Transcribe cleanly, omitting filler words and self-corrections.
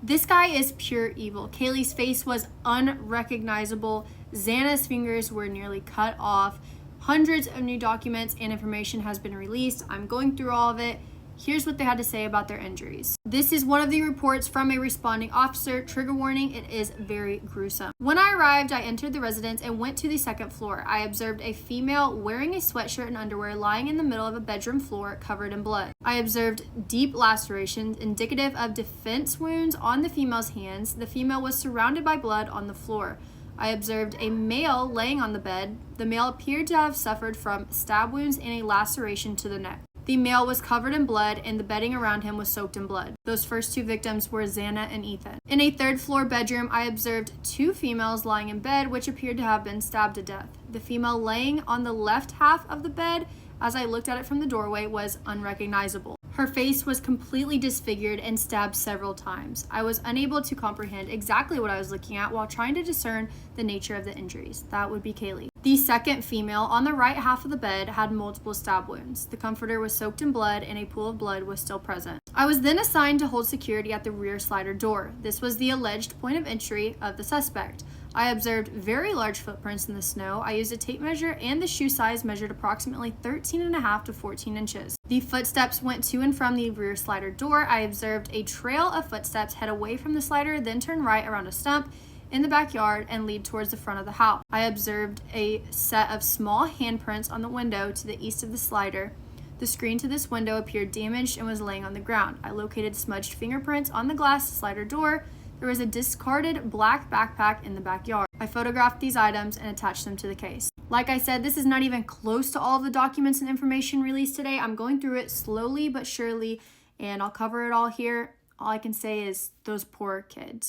This guy is pure evil. Kaylee's face was unrecognizable. Xana's fingers were nearly cut off. Hundreds of new documents and information has been released. I'm going through all of it. Here's what they had to say about their injuries. This is one of the reports from a responding officer. Trigger warning, it is very gruesome. When I arrived, I entered the residence and went to the second floor. I observed a female wearing a sweatshirt and underwear lying in the middle of a bedroom floor covered in blood. I observed deep lacerations indicative of defense wounds on the female's hands. The female was surrounded by blood on the floor. I observed a male laying on the bed. The male appeared to have suffered from stab wounds and a laceration to the neck. The male was covered in blood and the bedding around him was soaked in blood. Those first two victims were Xana and Ethan. In a third floor bedroom, I observed two females lying in bed which appeared to have been stabbed to death. The female laying on the left half of the bed, as I looked at it from the doorway, was unrecognizable. Her face was completely disfigured and stabbed several times. I was unable to comprehend exactly what I was looking at while trying to discern the nature of the injuries. That would be Kaylee. The second female on the right half of the bed had multiple stab wounds. The comforter was soaked in blood and a pool of blood was still present. I was then assigned to hold security at the rear slider door. This was the alleged point of entry of the suspect. I observed very large footprints in the snow. I used a tape measure and the shoe size measured approximately 13.5 to 14 inches. The footsteps went to and from the rear slider door. I observed a trail of footsteps head away from the slider, then turn right around a stump in the backyard and lead towards the front of the house. I observed a set of small handprints on the window to the east of the slider. The screen to this window appeared damaged and was laying on the ground. I located smudged fingerprints on the glass slider door. There was a discarded black backpack in the backyard. I photographed these items and attached them to the case. Like I said, this is not even close to all of the documents and information released today. I'm going through it slowly but surely, and I'll cover it all here. All I can say is those poor kids.